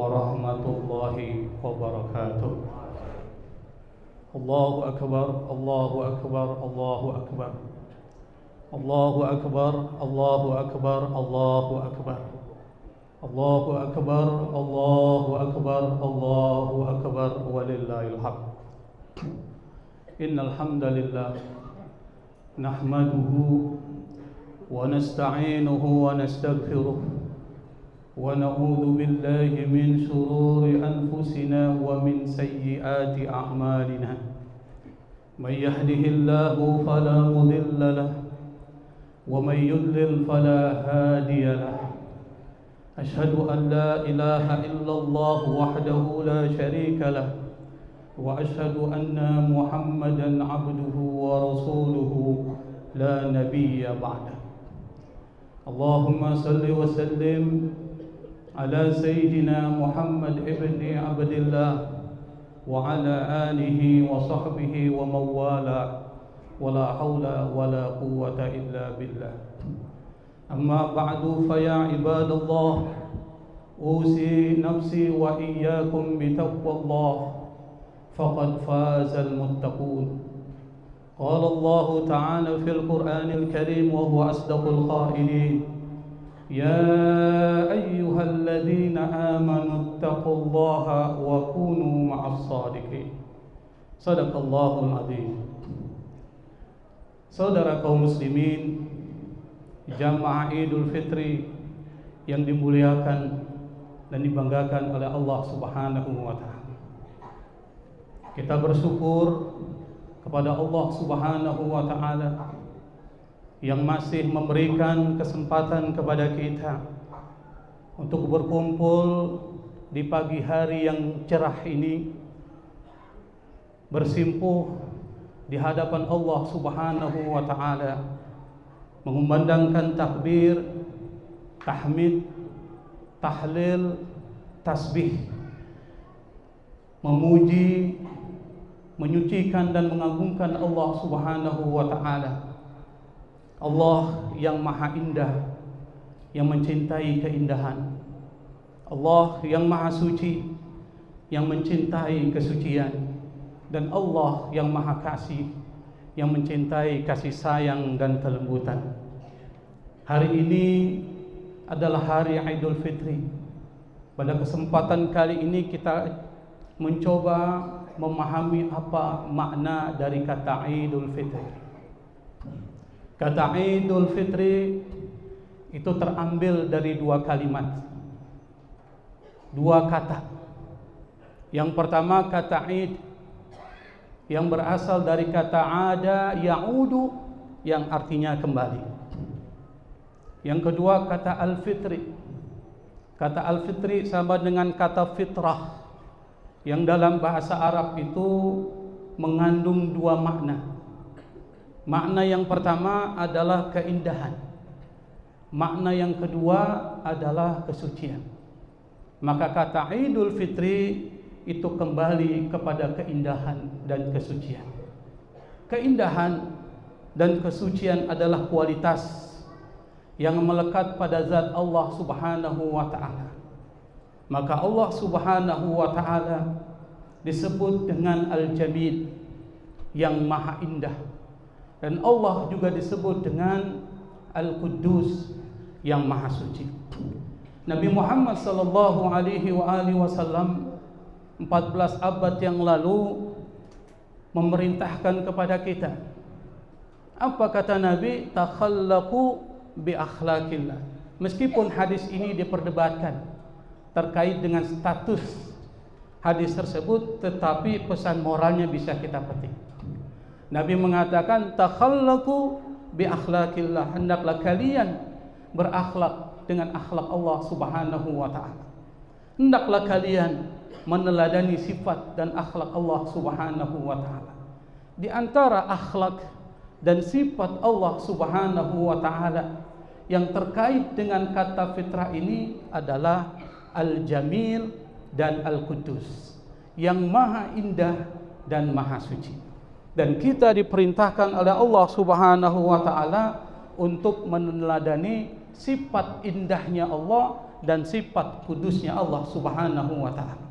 warahmatullahi wabarakatuh. Allahu akbar, Allahu akbar, Allahu akbar. Allahu akbar, Allahu akbar, Allahu akbar. Allahu akbar, Allahu akbar, Allahu akbar, walillahil hamd. Innal hamdalillah nahmaduhu wa nasta'inuhu wa nastaghfiruh wa na'udzu billahi min shururi anfusina wa min sayyiati a'malina. May yahdihillahu fala mudilla lahu wa may yudlil fala hadiya lahu. Ashhadu an la ilaha illallah wahdahu la sharika lahu wa ashhadu anna Muhammadan abduhu wa rasuluhu la nabiyya ba'dah. Allahumma salli wa sallim ala sayyidina Muhammad ibni Abdillah wa ala alihi wa sahbihi wa mawala wa la hawla wa la quwwata illa billah. Amma ba'du fa ya ibadallah, usi nafsi wa iyyakum bi taqwallah faqad fazal muttaqun. Qala Allah ta'ala fil Qur'anil Karim wa huwa asdaqul qailin. Ya ayyuhalladzina amanu taqullaha wa kunu ma'as shadiqin. Shadaqallahul adzim. Saudara kaum muslimin, jamaah Idul Fitri yang dimuliakan dan dibanggakan oleh Allah Subhanahu wa taala. Kita bersyukur kepada Allah Subhanahu wa taala yang masih memberikan kesempatan kepada kita untuk berkumpul di pagi hari yang cerah ini, bersimpuh di hadapan Allah Subhanahu wa taala, mengumandangkan takbir, tahmid, tahlil, tasbih, memuji, menyucikan dan mengagungkan Allah Subhanahu wa taala. Allah yang maha indah, yang mencintai keindahan. Allah yang maha suci, yang mencintai kesucian. Dan Allah yang maha kasih, yang mencintai kasih sayang dan kelembutan. Hari ini adalah hari Idul Fitri. Pada kesempatan kali ini kita mencoba memahami apa makna dari kata Idul Fitri. Kata Idul Fitri itu terambil dari dua kalimat, dua kata. Yang pertama kata Id, yang berasal dari kata ada ya'udu, yang artinya kembali. Yang kedua kata Al-Fitri. Kata Al-Fitri sama dengan kata fitrah, yang dalam bahasa Arab itu mengandung dua makna. Makna yang pertama adalah keindahan. Makna yang kedua adalah kesucian. Maka kata Idul Fitri itu kembali kepada keindahan dan kesucian. Keindahan dan kesucian adalah kualitas yang melekat pada zat Allah Subhanahu wa ta'ala. Maka Allah Subhanahu wa ta'ala disebut dengan Al-Jamil, yang maha indah. Dan Allah juga disebut dengan Al-Quddus, yang maha suci. Nabi Muhammad sallallahu alaihi wasallam 14 abad yang lalu memerintahkan kepada kita. Apa kata Nabi? Takhallaqu bi akhlaqillah. Meskipun hadis ini diperdebatkan terkait dengan status hadis tersebut, tetapi pesan moralnya bisa kita petik. Nabi mengatakan takhallaqu bi akhlaqillah, hendaklah kalian berakhlak dengan akhlak Allah Subhanahu wa taala. Hendaklah kalian meneladani sifat dan akhlak Allah Subhanahu wa taala. Di antara akhlak dan sifat Allah Subhanahu wa taala yang terkait dengan kata fitrah ini adalah Al-Jamil dan Al-Quddus, yang maha indah dan maha suci. Dan kita diperintahkan oleh Allah Subhanahu wa taala untuk meneladani sifat indahnya Allah dan sifat kudusnya Allah Subhanahu wa taala.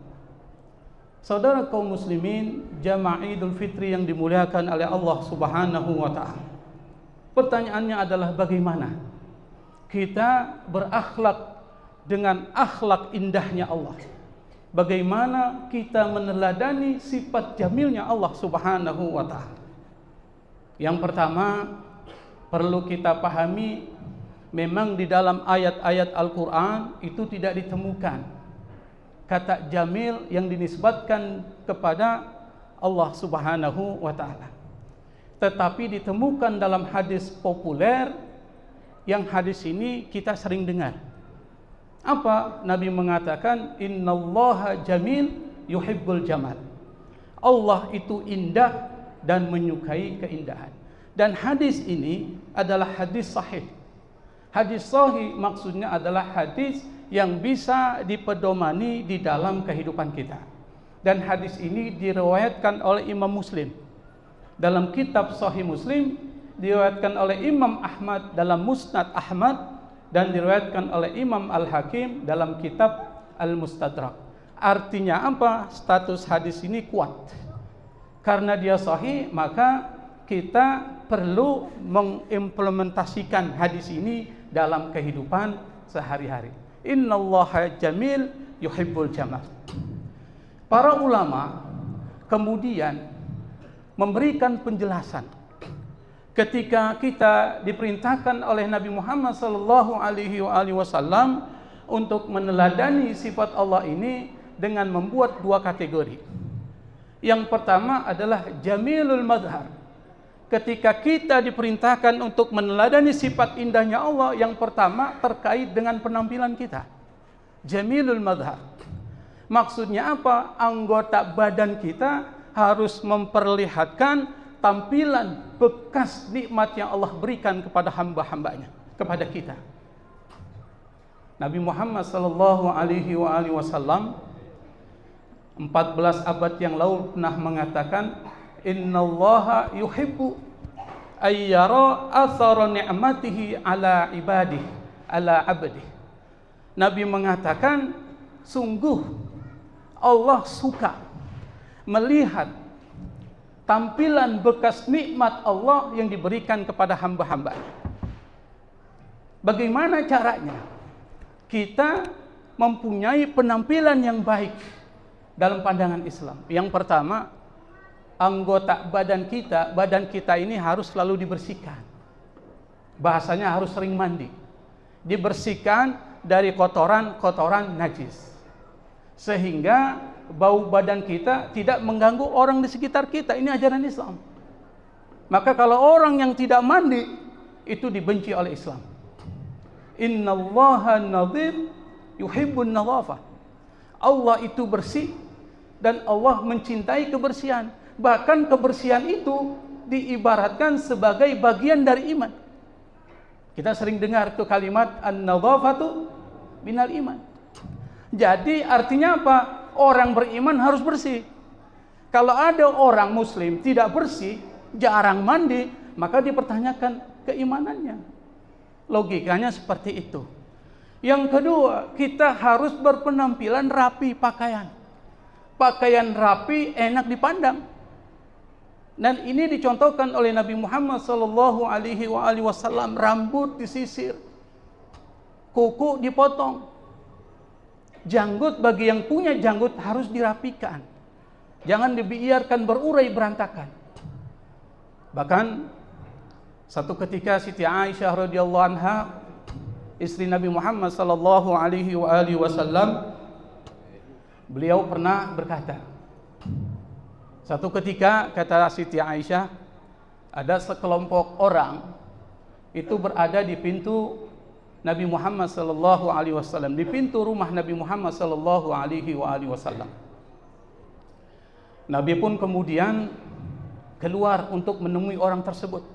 Saudara kaum muslimin, jamaah Idul Fitri yang dimuliakan oleh Allah Subhanahu wa taala. Pertanyaannya adalah bagaimana kita berakhlak dengan akhlak indahnya Allah? Bagaimana kita meneladani sifat jamilnya Allah Subhanahu wa taala? Yang pertama, perlu kita pahami, memang di dalam ayat-ayat Al-Quran itu tidak ditemukan kata jamil yang dinisbatkan kepada Allah Subhanahu wa taala. Tetapi ditemukan dalam hadis populer, yang hadis ini kita sering dengar. Apa? Nabi mengatakan, innallaha jamil yuhibbul jamal. Allah itu indah dan menyukai keindahan. Dan hadis ini adalah hadis sahih. Hadis sahih maksudnya adalah hadis yang bisa dipedomani di dalam kehidupan kita. Dan hadis ini diriwayatkan oleh Imam Muslim dalam kitab Sahih Muslim, diriwayatkan oleh Imam Ahmad dalam Musnad Ahmad, dan diriwayatkan oleh Imam Al-Hakim dalam kitab Al-Mustadrak. Artinya apa? Status hadis ini kuat. Karena dia sahih, maka kita perlu mengimplementasikan hadis ini dalam kehidupan sehari-hari. Innallaha jamil yuhibbul jamal. Para ulama kemudian memberikan penjelasan ketika kita diperintahkan oleh Nabi Muhammad sallallahu alaihi wasallam untuk meneladani sifat Allah ini dengan membuat dua kategori. Yang pertama adalah jamilul madhar. Ketika kita diperintahkan untuk meneladani sifat indahnya Allah, yang pertama terkait dengan penampilan kita. Jamilul madhar. Maksudnya apa? Anggota badan kita harus memperlihatkan tampilan bekas nikmat yang Allah berikan kepada hamba-hambanya, kepada kita. Nabi Muhammad sallallahu alaihi wasallam 14 abad yang lalu pernah mengatakan, innallaha yuhibbu ayyara athara ni'matihi ala ibadihi ala abdihi. Nabi mengatakan, sungguh Allah suka melihat tampilan bekas nikmat Allah yang diberikan kepada hamba-hambanya. Bagaimana caranya? Kita mempunyai penampilan yang baik dalam pandangan Islam. Yang pertama, anggota badan kita ini harus selalu dibersihkan. Bahasanya harus sering mandi. Dibersihkan dari kotoran-kotoran najis. Sehingga bau badan kita tidak mengganggu orang di sekitar kita. Ini ajaran Islam. Maka kalau orang yang tidak mandi, itu dibenci oleh Islam. Innallaha nadhif yuhibbun nadhafah. Allah itu bersih dan Allah mencintai kebersihan. Bahkan kebersihan itu diibaratkan sebagai bagian dari iman. Kita sering dengar tuh kalimat an-nadhafatu minal iman. Jadi artinya apa? Orang beriman harus bersih. Kalau ada orang muslim tidak bersih, jarang mandi, maka dipertanyakan keimanannya. Logikanya seperti itu. Yang kedua, kita harus berpenampilan rapi pakaian. Pakaian rapi enak dipandang. Dan ini dicontohkan oleh Nabi Muhammad sallallahu alaihi wasallam, rambut disisir, kuku dipotong. Janggut, bagi yang punya janggut harus dirapikan. Jangan dibiarkan berurai berantakan. Bahkan satu ketika Siti Aisyah radhiyallahu anha, istri Nabi Muhammad sallallahu alaihi wasallam, beliau pernah berkata, satu ketika kata Siti Aisyah, ada sekelompok orang itu berada di pintu Nabi Muhammad sallallahu alaihi wasallam, di pintu rumah Nabi Muhammad sallallahu alaihi wasallam. Nabi pun kemudian keluar untuk menemui orang tersebut.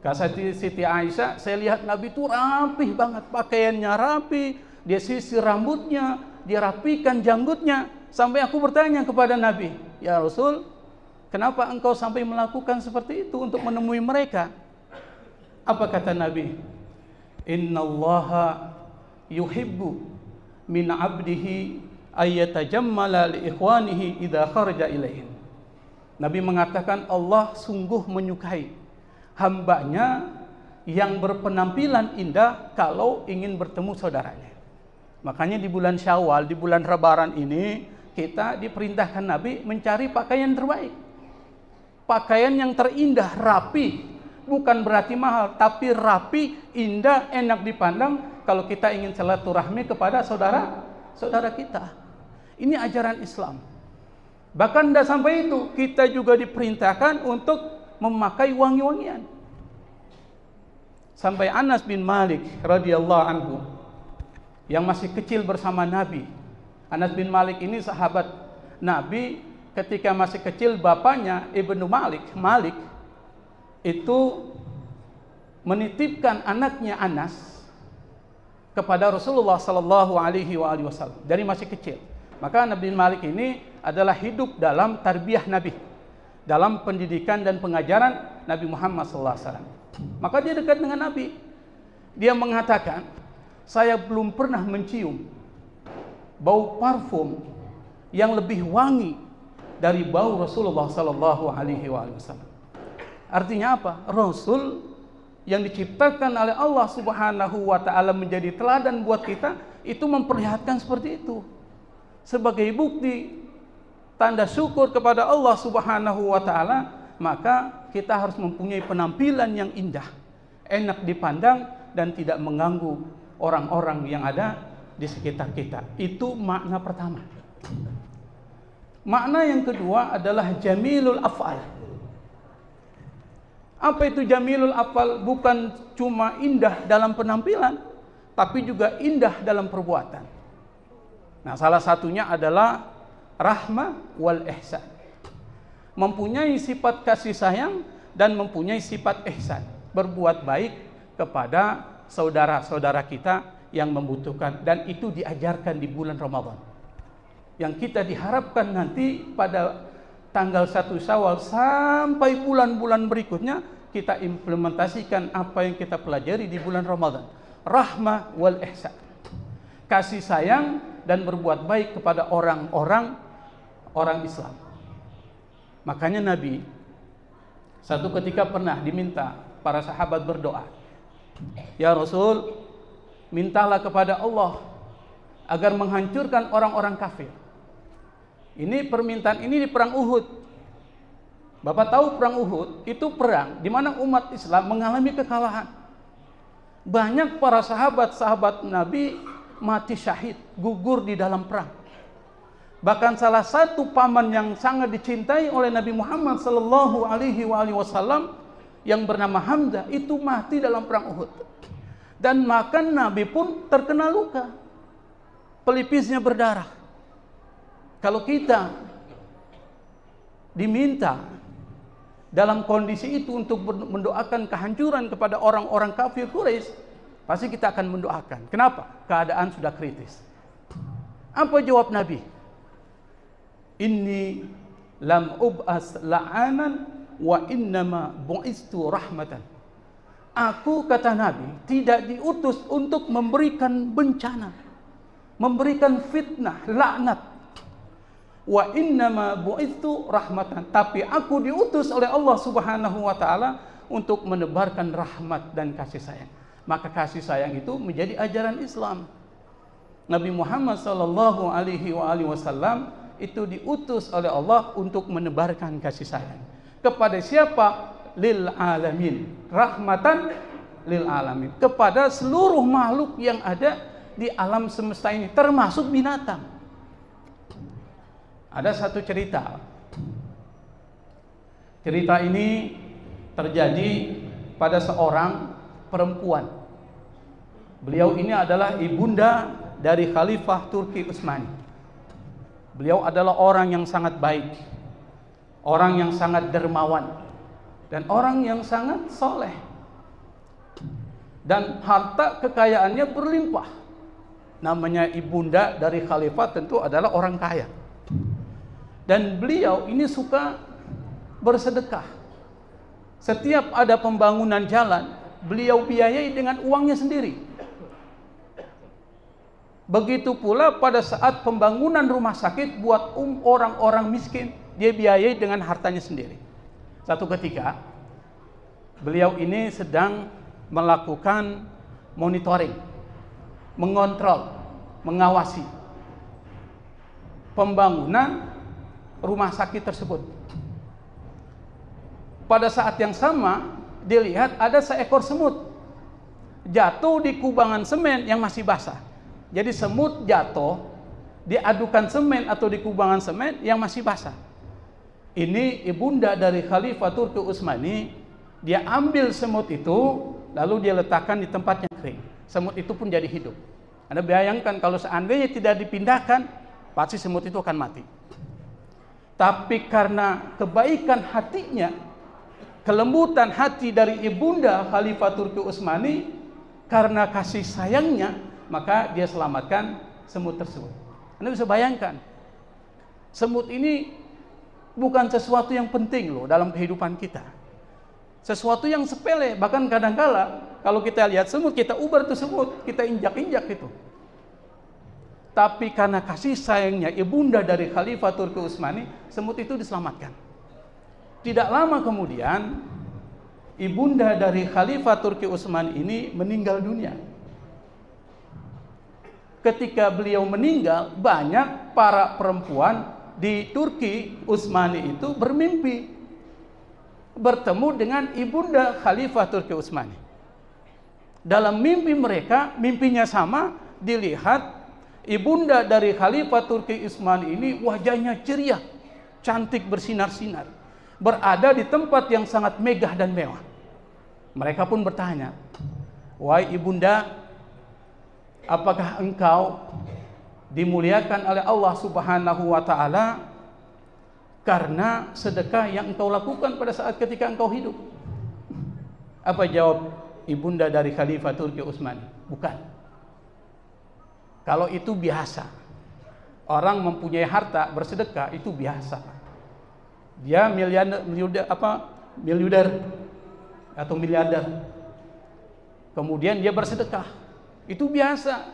Kata Siti Aisyah, saya lihat Nabi itu rapih banget, pakaiannya rapi, dia sisir rambutnya, dia rapikan janggutnya. Sampai aku bertanya kepada Nabi, ya Rasul, kenapa engkau sampai melakukan seperti itu untuk menemui mereka? Apa kata Nabi? Innallaha yuhibbu min 'abdihi ayyatajammala li ikhwanihi idza kharaja ilaihim. Nabi mengatakan Allah sungguh menyukai hambanya yang berpenampilan indah kalau ingin bertemu saudaranya. Makanya di bulan Syawal, di bulan Lebaran ini kita diperintahkan Nabi mencari pakaian terbaik. Pakaian yang terindah, rapi. Bukan berarti mahal, tapi rapi, indah, enak dipandang kalau kita ingin silaturahmi kepada saudara kita. Ini ajaran Islam. Bahkan tidak sampai itu, kita juga diperintahkan untuk memakai wangi-wangian. Sampai Anas bin Malik radhiyallahu anhu yang masih kecil bersama Nabi. Anas bin Malik ini sahabat Nabi. Ketika masih kecil, bapaknya Ibnu Malik itu menitipkan anaknya Anas kepada Rasulullah sallallahu alaihi wasallam dari masih kecil. Maka Anas bin Malik ini adalah hidup dalam tarbiyah Nabi, dalam pendidikan dan pengajaran Nabi Muhammad sallallahu alaihi wasallam. Maka dia dekat dengan Nabi. Dia mengatakan, saya belum pernah mencium bau parfum yang lebih wangi dari bau Rasulullah sallallahu alaihi wasallam. Artinya apa? Rasul yang diciptakan oleh Allah Subhanahu wa taala menjadi teladan buat kita, itu memperlihatkan seperti itu. Sebagai bukti tanda syukur kepada Allah Subhanahu wa taala, maka kita harus mempunyai penampilan yang indah, enak dipandang dan tidak mengganggu orang-orang yang ada di sekitar kita. Itu makna pertama. Makna yang kedua adalah jamilul af'al. Apa itu jamilul af'al? Bukan cuma indah dalam penampilan, tapi juga indah dalam perbuatan. Nah, salah satunya adalah rahmah wal ihsan. Mempunyai sifat kasih sayang dan mempunyai sifat ihsan. Berbuat baik kepada saudara-saudara kita yang membutuhkan, dan itu diajarkan di bulan Ramadan. Yang kita diharapkan nanti pada tanggal 1 Syawal sampai bulan-bulan berikutnya kita implementasikan apa yang kita pelajari di bulan Ramadan. Rahmah wal ihsan. Kasih sayang dan berbuat baik kepada orang Islam. Makanya Nabi satu ketika pernah diminta para sahabat berdoa, ya Rasul, mintalah kepada Allah agar menghancurkan orang-orang kafir. Ini permintaan ini di perang Uhud. Bapak tahu perang Uhud itu perang di mana umat Islam mengalami kekalahan. Banyak para sahabat Nabi mati syahid, gugur di dalam perang. Bahkan salah satu paman yang sangat dicintai oleh Nabi Muhammad sallallahu alaihi wasallam yang bernama Hamzah itu mati dalam perang Uhud. Dan maka Nabi pun terkena luka. Pelipisnya berdarah. Kalau kita diminta dalam kondisi itu untuk mendoakan kehancuran kepada orang-orang kafir Quraisy, pasti kita akan mendoakan. Kenapa? Keadaan sudah kritis. Apa jawab Nabi? Inni lam ub'as la'anan wa innama bu'istu rahmatan. Aku, kata Nabi, tidak diutus untuk memberikan bencana, memberikan fitnah, laknat. Wa innama bu'istu rahmatan. Tapi aku diutus oleh Allah Subhanahu wa taala untuk menebarkan rahmat dan kasih sayang. Maka kasih sayang itu menjadi ajaran Islam. Nabi Muhammad sallallahu alaihi wasallam itu diutus oleh Allah untuk menebarkan kasih sayang. Kepada siapa? Lil alamin. Rahmatan lil alamin. Kepada seluruh makhluk yang ada di alam semesta ini, termasuk binatang. Ada satu cerita. Cerita ini terjadi pada seorang perempuan. Beliau ini adalah ibunda dari Khalifah Turki Utsmani. Beliau adalah orang yang sangat baik, orang yang sangat dermawan, dan orang yang sangat soleh. Dan harta kekayaannya berlimpah. Namanya ibunda dari Khalifah tentu adalah orang kaya. Dan beliau ini suka bersedekah. Setiap ada pembangunan jalan, beliau biayai dengan uangnya sendiri. Begitu pula pada saat pembangunan rumah sakit buat orang-orang miskin, dia biayai dengan hartanya sendiri. Satu ketika, beliau ini sedang melakukan monitoring, mengontrol, mengawasi pembangunan rumah sakit tersebut. Pada saat yang sama, dilihat ada seekor semut jatuh di kubangan semen yang masih basah. Jadi semut jatuh, diadukan semen atau di kubangan semen yang masih basah. Ini ibunda dari Khalifah Turki Utsmani, dia ambil semut itu, lalu dia letakkan di tempat yang kering. Semut itu pun jadi hidup. Anda bayangkan kalau seandainya tidak dipindahkan, pasti semut itu akan mati. Tapi karena kebaikan hatinya, kelembutan hati dari ibunda Khalifah Turki Utsmani, karena kasih sayangnya, maka dia selamatkan semut tersebut. Anda bisa bayangkan, semut ini bukan sesuatu yang penting loh dalam kehidupan kita. Sesuatu yang sepele, bahkan kadang-kala kalau kita lihat semut, kita ubar tuh semut, kita injak-injak itu. Tapi karena kasih sayangnya ibunda dari Khalifah Turki Utsmani, semut itu diselamatkan. Tidak lama kemudian, ibunda dari Khalifah Turki Utsmani ini meninggal dunia. Ketika beliau meninggal, banyak para perempuan di Turki Utsmani itu bermimpi bertemu dengan ibunda Khalifah Turki Utsmani. Dalam mimpi mereka, mimpinya sama, dilihat ibunda dari Khalifah Turki Utsmani ini wajahnya ceria, cantik bersinar-sinar, berada di tempat yang sangat megah dan mewah. Mereka pun bertanya, "Wahai ibunda, apakah engkau dimuliakan oleh Allah Subhanahu wa taala karena sedekah yang engkau lakukan pada saat ketika engkau hidup?" Apa jawab ibunda dari Khalifah Turki Utsmani? Bukan. Kalau itu biasa. Orang mempunyai harta bersedekah itu biasa. Dia miliarder atau miliarder. Kemudian dia bersedekah. Itu biasa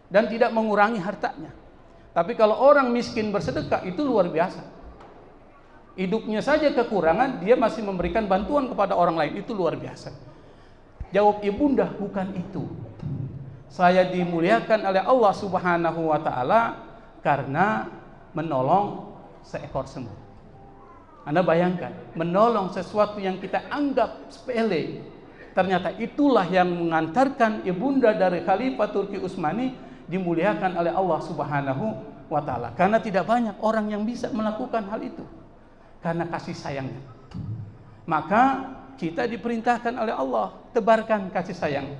dan tidak mengurangi hartanya. Tapi kalau orang miskin bersedekah itu luar biasa. Hidupnya saja kekurangan, dia masih memberikan bantuan kepada orang lain, itu luar biasa. Jawab ibunda, bukan itu. Saya dimuliakan oleh Allah Subhanahu wa taala karena menolong seekor semut. Anda bayangkan, menolong sesuatu yang kita anggap sepele, ternyata itulah yang mengantarkan ibunda dari Khalifah Turki Utsmani dimuliakan oleh Allah Subhanahu wa taala. Karena tidak banyak orang yang bisa melakukan hal itu. Karena kasih sayangnya. Maka kita diperintahkan oleh Allah, tebarkan kasih sayang.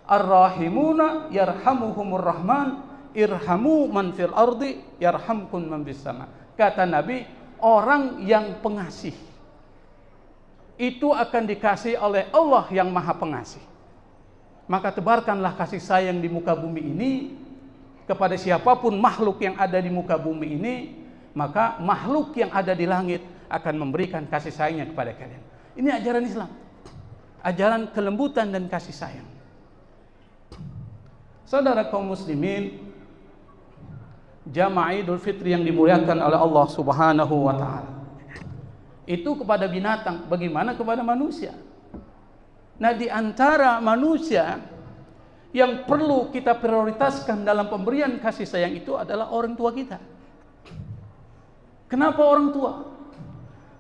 Ar-rahimuna yarhamuhumur rahman, irhamu man fil ardi yarhamkum man bis sama. Kata Nabi, orang yang pengasih itu akan dikasih oleh Allah yang Maha Pengasih. Maka tebarkanlah kasih sayang di muka bumi ini kepada siapapun makhluk yang ada di muka bumi ini, maka makhluk yang ada di langit akan memberikan kasih sayangnya kepada kalian. Ini ajaran Islam, ajaran kelembutan dan kasih sayang. Saudara kaum muslimin, jamaah Idul Fitri yang dimuliakan oleh Allah Subhanahu wa taala, itu kepada binatang, bagaimana kepada manusia. Nah, di antara manusia yang perlu kita prioritaskan dalam pemberian kasih sayang itu adalah orang tua kita. Kenapa orang tua?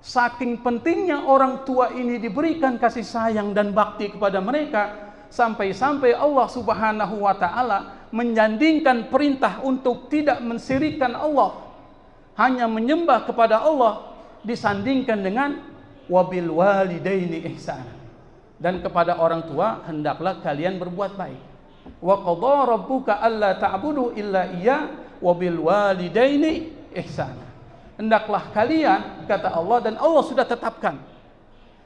Saking pentingnya orang tua ini diberikan kasih sayang dan bakti kepada mereka, sampai-sampai Allah Subhanahu wa taala menyandingkan perintah untuk tidak mensyirikkan Allah, hanya menyembah kepada Allah, disandingkan dengan wabil walidaini ihsana, dan kepada orang tua hendaklah kalian berbuat baik. Wa qadha rabbuka alla ta'budu illa iya wabil walidaini ihsana. Hendaklah kalian, kata Allah, dan Allah sudah tetapkan,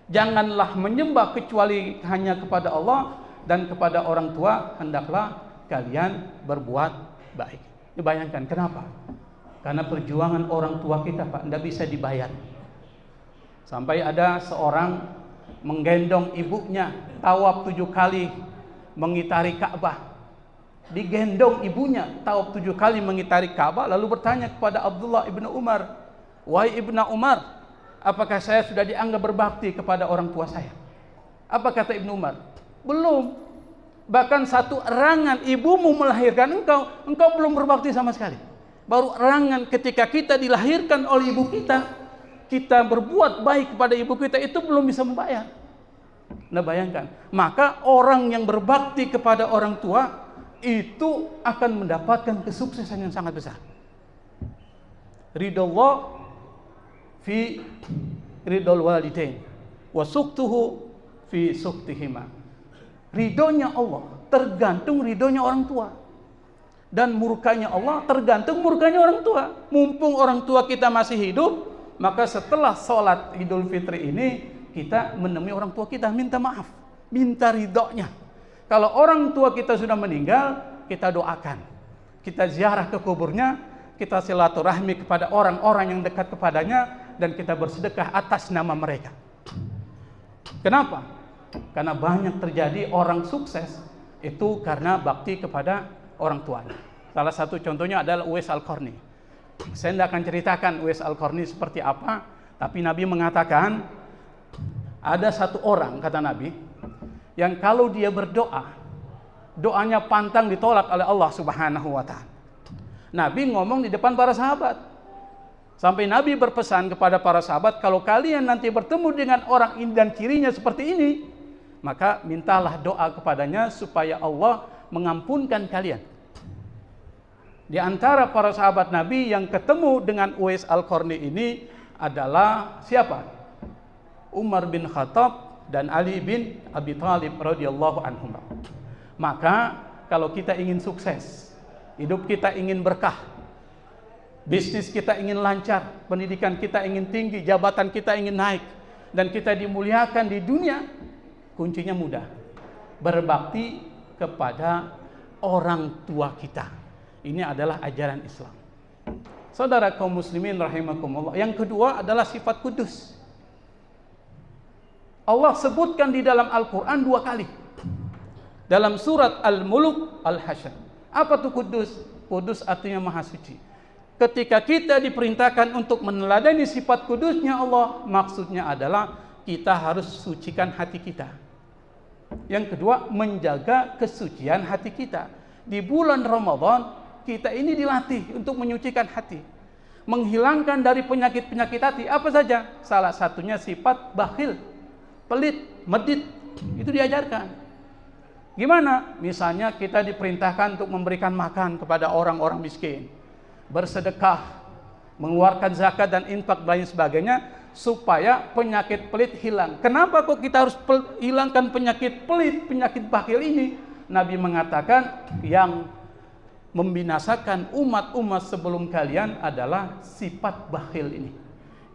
janganlah menyembah kecuali hanya kepada Allah, dan kepada orang tua hendaklah kalian berbuat baik. Ini bayangkan kenapa? Karena perjuangan orang tua kita, Pak, tidak bisa dibayar. Sampai ada seorang menggendong ibunya tawaf 7 kali mengitari Ka'bah. digendong ibunya tawaf 7 kali mengitari Ka'bah, lalu bertanya kepada Abdullah ibnu Umar, "Wahai ibnu Umar, apakah saya sudah dianggap berbakti kepada orang tua saya?" Apa kata Ibnu Umar? Belum. Bahkan satu erangan ibumu melahirkan engkau belum berbakti sama sekali. Baru erangan ketika kita dilahirkan oleh ibu kita berbuat baik kepada ibu kita, itu belum bisa membayar. Nah bayangkan, maka orang yang berbakti kepada orang tua itu akan mendapatkan kesuksesan yang sangat besar. Ridallah fi ridal walidain wa suqtuhu fi suqtihima. Ridhonya Allah tergantung ridhonya orang tua, dan murkanya Allah tergantung murkanya orang tua. Mumpung orang tua kita masih hidup, maka setelah sholat Idul Fitri ini kita menemui orang tua kita, minta maaf, minta ridhonya. Kalau orang tua kita sudah meninggal, kita doakan, kita ziarah ke kuburnya, kita silaturahmi kepada orang-orang yang dekat kepadanya, dan kita bersedekah atas nama mereka. Kenapa? Karena banyak terjadi orang sukses itu karena bakti kepada orang tuanya. Salah satu contohnya adalah Uwais Al-Qarni. Saya tidak akan ceritakan Uwais Al-Qarni seperti apa, tapi Nabi mengatakan ada satu orang, kata Nabi, yang kalau dia berdoa, doanya pantang ditolak oleh Allah Subhanahu wa Ta'ala. Nabi ngomong di depan para sahabat, sampai Nabi berpesan kepada para sahabat, kalau kalian nanti bertemu dengan orang ini dan cirinya seperti ini, maka mintalah doa kepadanya supaya Allah mengampunkan kalian. Di antara para sahabat Nabi yang ketemu dengan Uwais Al-Qarni ini adalah siapa? Umar bin Khattab dan Ali bin Abi Thalib radhiyallahu anhum. Maka kalau kita ingin sukses, hidup kita ingin berkah, bisnis kita ingin lancar, pendidikan kita ingin tinggi, jabatan kita ingin naik, dan kita dimuliakan di dunia, kuncinya mudah, berbakti kepada orang tua kita. Ini adalah ajaran Islam. Saudara kaum muslimin rahimakumullah. Yang kedua adalah sifat kudus. Allah sebutkan di dalam Al-Quran 2 kali. Dalam surat Al-Mulk, Al-Hasyr. Apa itu kudus? Kudus artinya maha suci. Ketika kita diperintahkan untuk meneladani sifat kudusnya Allah, maksudnya adalah kita harus sucikan hati kita. Yang kedua, menjaga kesucian hati kita. Di bulan Ramadan, kita ini dilatih untuk menyucikan hati, menghilangkan dari penyakit-penyakit hati. Apa saja? Salah satunya sifat bakhil, pelit, medit. Itu diajarkan. Gimana? Misalnya kita diperintahkan untuk memberikan makan kepada orang-orang miskin, bersedekah, mengeluarkan zakat dan infak dan lain sebagainya, supaya penyakit pelit hilang. Kenapa kok kita harus hilangkan penyakit pelit, penyakit bakhil ini? Nabi mengatakan yang membinasakan umat-umat sebelum kalian adalah sifat bakhil ini.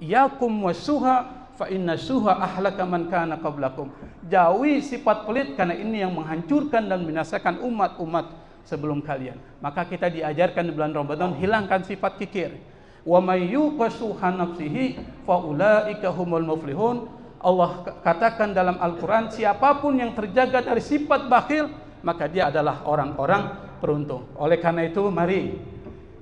Iyakum wasuha fa inna suha ahlaka man kana qablakum. Jauhi sifat pelit karena ini yang menghancurkan dan membinasakan umat-umat sebelum kalian. Maka kita diajarkan di bulan Ramadan hilangkan sifat kikir. Wa may yuqashuha nafsihi fa ulaika humul muflihun. Allah katakan dalam Al-Qur'an, siapapun yang terjaga dari sifat bakhil, maka dia adalah orang-orang beruntung. Oleh karena itu, mari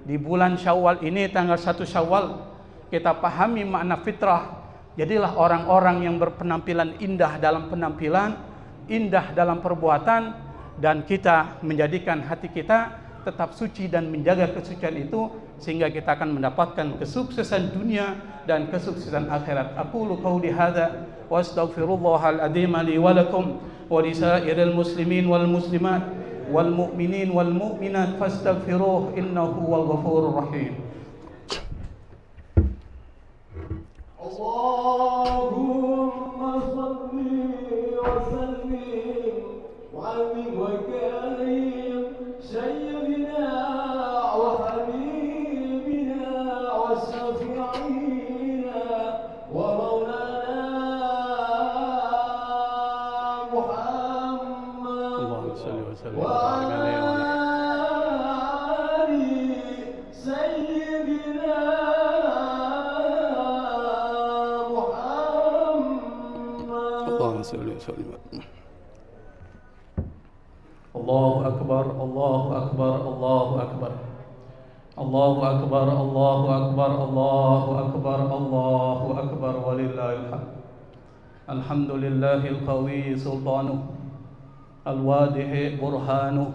di bulan Syawal ini, tanggal 1 Syawal, kita pahami makna fitrah. Jadilah orang-orang yang berpenampilan indah dalam penampilan, indah dalam perbuatan, dan kita menjadikan hati kita tetap suci dan menjaga kesucian itu, sehingga kita akan mendapatkan kesuksesan dunia dan kesuksesan akhirat. Aqulu qauli hadza wa astaghfirullahal adzim li wa lakum wa lisairil muslimin wal muslimat wal mu'minin wal mu'minat fastaghfiruh innahu huwal ghafurur rahim. Allahumma shalli wa sallim wa amin wa karim sayyidina wa habibina wa syafi'ina wa maulana Muhammad. Allahumma shalli wa sallim wa Allahu Akbar, Allahu Akbar, Allahu Akbar. Allahu Akbar, Allahu Akbar, Allahu Akbar, Allahu Akbar, walillahil hamd. Alhamdulillahil qawi sultanuh, al-wadih burhanuh,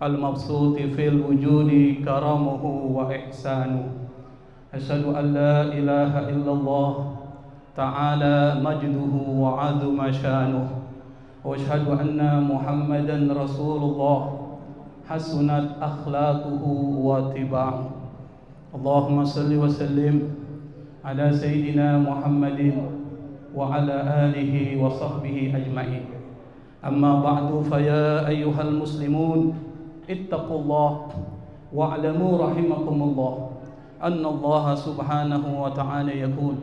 al-mabsuti fil wujudi karamuhu wa ihsanuh. Asyhadu an la ilaha illallah ta'ala majduhu wa 'azuma syanuh. Wa asyhadu anna Muhammadan Rasulullah hasunat akhlaquhu wa tiba'uh. Allahumma salli wa sallim ala sayyidina Muhammadin wa ala alihi wa sahbihi ajma'in. Amma ba'du, fa ya ayyuhal muslimun ittaqullah wa'lamu rahimakumullah anna Allah subhanahu wa ta'ala yaqul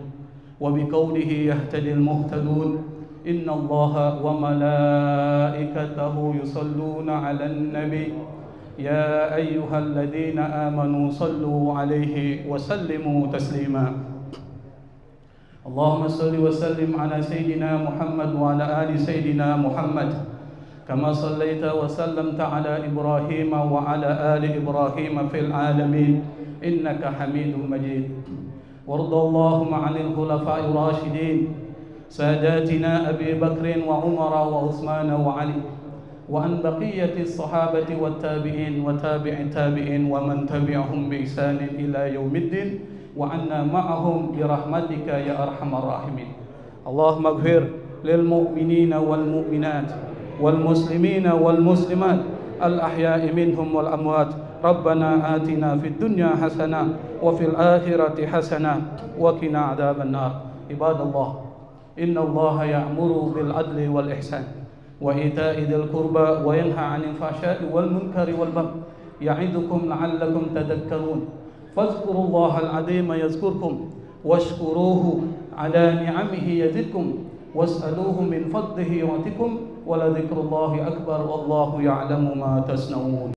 wa biqawlihi yahtadil muhtadun inna Allah wa malaikatahu yusalluna 'alan nabi ya ayyuhalladzina amanu sallu 'alaihi wa sallimu taslima. Allahumma salli wa sallim ala sayyidina Muhammad wa ala ali sayyidina Muhammad kama sallaita wa sallamta ala Ibrahim wa ala ali Ibrahim fil alamin innaka Hamidum Majid. Warda Allahumma 'anil khulafa'ir rasyidin ساداتنا أبي بكر وعمر وعثمان وعلي وعن بقية الصحابة والتابعين وتابع التابعين ومن تبعهم بإحسان إلى يوم الدين وعنا معهم برحمتك يا أرحم الراحمين. اللهم اغفر للمؤمنين والمؤمنات والمسلمين والمسلمات الأحياء منهم والأموات. ربنا آتنا في الدنيا حسنة وفي الآخرة حسنة وقنا عذاب النار. عباد الله، إن الله يأمر بالعدل والإحسان وإيتاء ذي القربى وينهى عن الفحشاء والمنكر والبغي يعظكم لعلكم تذكرون. فاذكروا الله العظيم يذكركم واشكروه على نعمه يزدكم واسألوه من فضله يعطكم ولذكر الله أكبر والله يعلم ما تصنعون.